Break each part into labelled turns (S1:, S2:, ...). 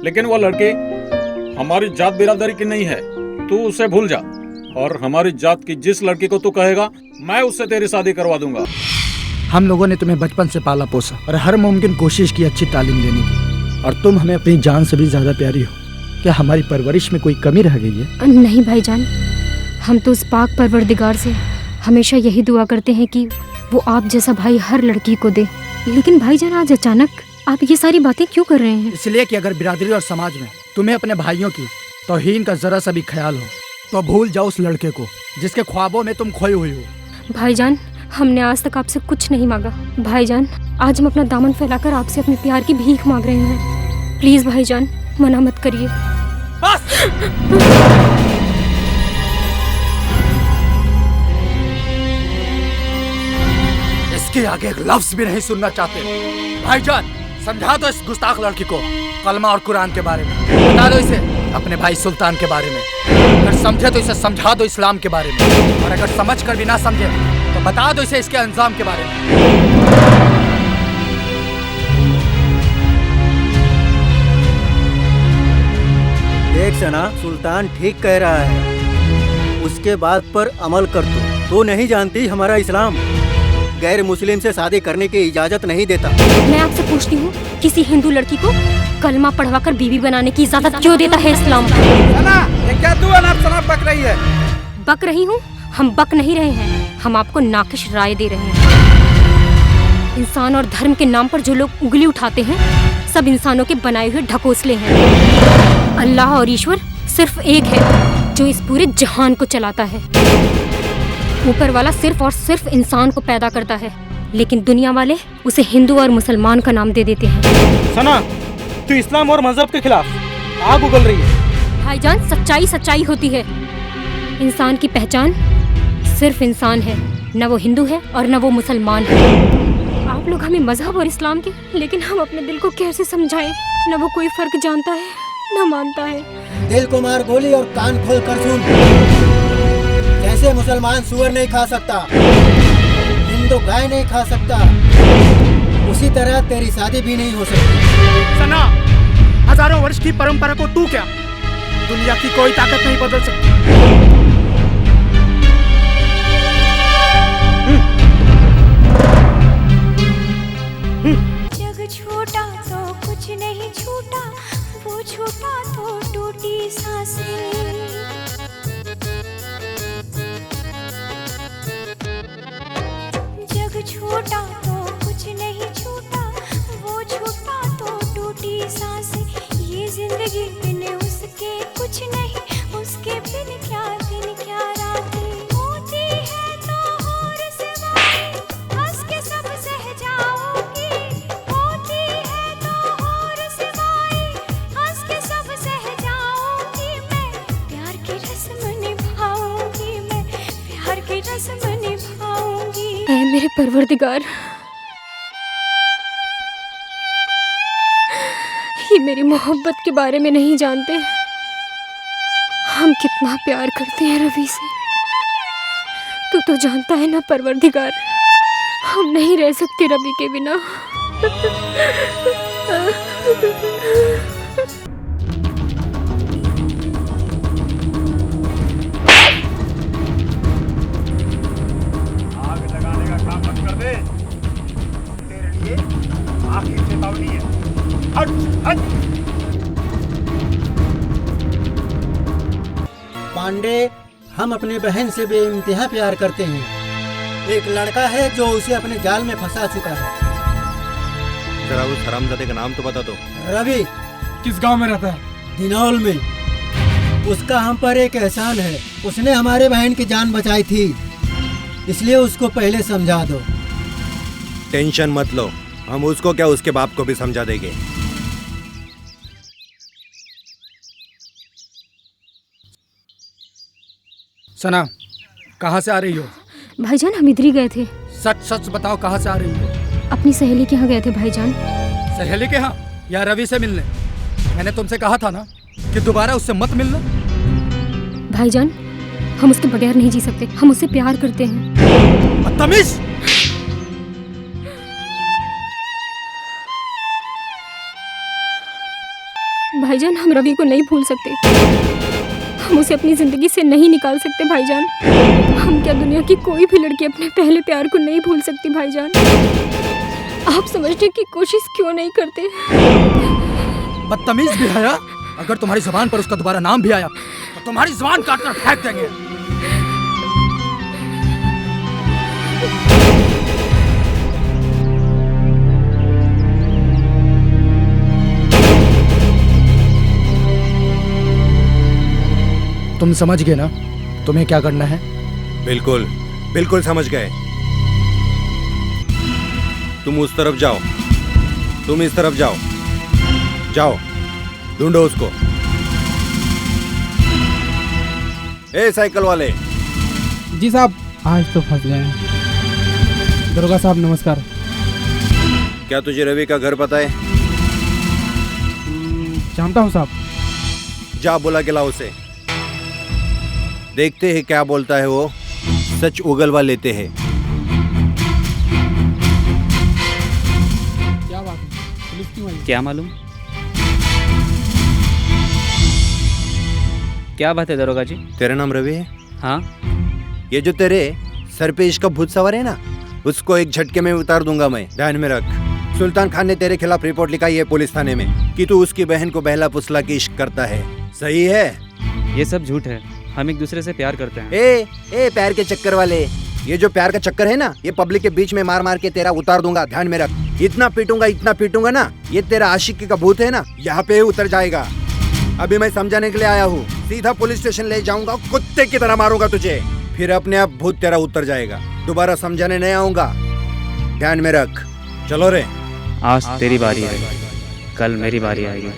S1: लेकिन वो लड़की हमारी जात बिरादरी की नहीं है, तू उसे भूल जा। और हमारी जात की जिस लड़की को तू कहेगा मैं उससे तेरी शादी करवा दूंगा।
S2: हम लोगों ने तुम्हें बचपन से पाला पोसा और हर मुमकिन कोशिश की अच्छी तालीम देने की, और तुम हमें अपनी जान से भी ज्यादा प्यारी हो। क्या हमारी परवरिश में कोई कमी रह गई है?
S3: नहीं भाईजान, हम तो उस पाक परवरदिगार से हमेशा यही दुआ करते हैं कि वो आप जैसा भाई हर लड़की को दे। लेकिन भाईजान आज अचानक आप ये सारी बातें क्यों कर रहे हैं?
S2: इसलिए कि अगर बिरादरी और समाज में तुम्हें अपने भाइयों की तौहीन का जरा सा भी ख्याल हो तो भूल जाओ उस लड़के को जिसके ख्वाबों में तुम खोई हुई हो।
S3: भाईजान, हमने आज तक आपसे कुछ नहीं मांगा। भाईजान, आज हम अपना दामन फैलाकर आपसे अपने प्यार की भीख मांग रहे हैं। प्लीज भाईजान, मना मत करिए।
S2: इसके आगे एक लफ्ज भी नहीं सुनना चाहते। भाईजान, समझा दो इस गुस्ताख लड़की को कलमा और कुरान के बारे में। बता दो इसे अपने भाई सुल्तान के बारे में। अगर समझे तो इसे समझा दो इस्लाम के बारे में, और अगर समझ कर भी ना समझे तो बता दो इसे इसके अंजाम के बारे में।
S4: देख सना, सुल्तान ठीक कह रहा है, उसके बात पर अमल कर। तू नहीं जानती हमारा इस्लाम गैर मुस्लिम से शादी करने की इजाजत नहीं देता।
S3: मैं आपसे पूछती हूँ, किसी हिंदू लड़की को कलमा पढ़वाकर बीवी बनाने की इजाजत क्यों देता है इस्लाम?
S5: सना, ये क्या तू अनाप शनाप बक रही है?
S3: बक रही हूँ? हम बक नहीं रहे हैं, हम आपको नाकिश राय दे रहे हैं। इंसान और धर्म के नाम पर जो लोग उंगली उठाते हैं, सब इंसानों के बनाए हुए ढकोसले हैं। अल्लाह और ईश्वर सिर्फ एक है जो इस पूरे जहान को चलाता है। ऊपर वाला सिर्फ और सिर्फ इंसान को पैदा करता है, लेकिन दुनिया वाले उसे हिंदू और मुसलमान का नाम दे देते हैं।
S5: सना, तू इस्लाम और मजहब के खिलाफ आग उगल रही है।
S3: भाईजान, सच्चाई सच्चाई होती है। इंसान की पहचान सिर्फ इंसान है, न वो हिंदू है और न वो मुसलमान है। आप लोग हमें मजहब और इस्लाम के, लेकिन हम अपने दिल को कैसे समझाएं? न वो कोई फर्क जानता है न मानता है।
S4: दिल को मार गोली और कान खोल कर सुन। जैसे मुसलमान सूअर नहीं खा सकता, हिंदू गाय नहीं खा सकता, उसी तरह तेरी शादी भी नहीं हो सकती।
S5: सना, हजारों वर्ष की परंपरा को तू क्या दुनिया की कोई ताकत नहीं बदल सकती।
S6: जग छूटा तो कुछ नहीं छूटा, वो छूटा तो टूटी सांसें। जग छूटा तो कुछ नहीं छूटा, वो छूटा तो टूटी सांसें। ये जिंदगी बिन उसके कुछ नहीं, उसके बिन क्या दिन क्या रातें। होती है तो और सिवाय हंस के सब सह जाओगी। होती है तो और सिवाय हंस के सब सह जाओगी। मैं प्यार की रस्म निभाऊंगी, मैं प्यार की रस्म निभाऊंगी।
S3: ऐ मेरे परवरदिगार, ये मेरी मोहब्बत के बारे में नहीं जानते हम कितना प्यार करते हैं रवि से। तू तो जानता है ना परवरदिगार, हम नहीं रह सकते रवि के बिना।
S7: आग लगाने का काम मत कर दे, तेरे लिए आखिरी चेतावनी है। हट हट।
S4: पांडे, हम अपने बहन से बेइंतहा प्यार करते हैं। एक लड़का है जो उसे अपने जाल में फंसा चुका है।
S7: जरा उस हरामजादे का नाम तो बता दो।
S4: रवि।
S5: किस गांव में रहता है?
S4: दिनौल में। उसका हम पर एक एहसान है, उसने हमारे बहन की जान बचाई थी, इसलिए उसको पहले समझा दो।
S7: टेंशन मत लो, हम उसको क्या उसके बाप को भी समझा देंगे।
S2: सना, कहाँ से आ रही हो?
S3: भाईजान, हम इधर ही गए थे।
S2: सच सच बताओ, कहाँ से आ रही हो?
S3: अपनी सहेली के यहाँ गए थे भाईजान।
S2: सहेली के यहाँ या रवि से मिलने? मैंने तुमसे कहा था ना कि दोबारा उससे मत मिलना।
S3: भाईजान, हम उसके बगैर नहीं जी सकते, हम उससे प्यार करते हैं।
S2: बदतमीज!
S3: भाईजान, हम रवि को नहीं भूल सकते। हम उसे अपनी जिंदगी से नहीं निकाल सकते भाईजान। हम क्या दुनिया की कोई भी लड़की अपने पहले प्यार को नहीं भूल सकती भाईजान। आप समझने की कोशिश क्यों नहीं करते?
S2: बदतमीज भी है। अगर तुम्हारी जुबान पर उसका दोबारा नाम भी आया तो तुम्हारी जुबान काट कर फेंक देंगे। तुम समझ गए ना तुम्हें क्या करना है?
S8: बिल्कुल बिल्कुल समझ गए। तुम उस तरफ जाओ, तुम इस तरफ जाओ। जाओ ढूंढो उसको। ए साइकिल वाले।
S9: जी साहब, आज तो फंस गए हैं। दरोगा साहब नमस्कार।
S8: क्या तुझे रवि का घर पता है?
S9: जानता हूँ साहब।
S8: जा बुला के लाओ उसे। देखते हैं क्या बोलता है वो। सच उगलवा लेते हैं।
S9: क्या बात है, पुलिस क्यों आई?
S10: क्या मालूम। क्या बात है दरोगा जी?
S8: तेरा नाम रवि है?
S10: हाँ।
S8: ये जो तेरे सर पे इश्क का भूत सवार है ना, उसको एक झटके में उतार दूंगा मैं। ध्यान में रख। सुल्तान खान ने तेरे खिलाफ रिपोर्ट लिखाई है पुलिस थाने में कि तू उसकी बहन को बहला फुसला के इश्क करता है। सही है?
S10: ये सब झूठ है। हम एक दूसरे से प्यार करते हैं।
S8: ए प्यार के चक्कर वाले। ये जो प्यार का चक्कर है ना, ये पब्लिक के बीच में मार मार के तेरा उतार दूंगा। ध्यान में रख। इतना पीटूंगा ना, ये तेरा आशिकी का भूत है ना, यहाँ पे उतर जाएगा। अभी मैं समझाने के लिए आया हूँ। सीधा पुलिस स्टेशन ले जाऊंगा, कुत्ते की तरह मारूंगा तुझे। फिर अपने आप भूत तेरा उतर जाएगा। दोबारा समझाने नहीं आऊंगा। ध्यान में रख। चलो रे।
S10: आज तेरी बारी है, कल मेरी बारी आएगी।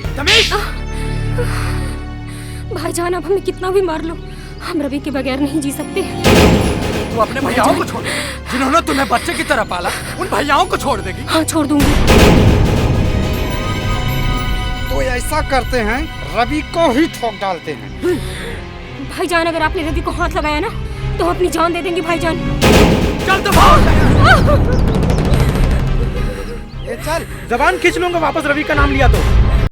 S3: भाईजान, अब हमें कितना भी मार लो, हम रवि के बगैर नहीं जी सकते।
S2: तू अपने भैयाओं को छोड़, जिन्होंने तुम्हें बच्चे की तरह पाला, उन भैयाओं को छोड़ देगी?
S3: हाँ, छोड़ दूंगी।
S5: तो ऐसा करते हैं, रवि को ही ठोक डालते हैं।
S3: भाईजान, अगर आपने रवि को हाथ लगाया ना तो हम अपनी जान दे देंगे भाईजान।
S2: चल दफा।
S5: चल, जबान खींच लूंगा वापस रवि का नाम लिया तो।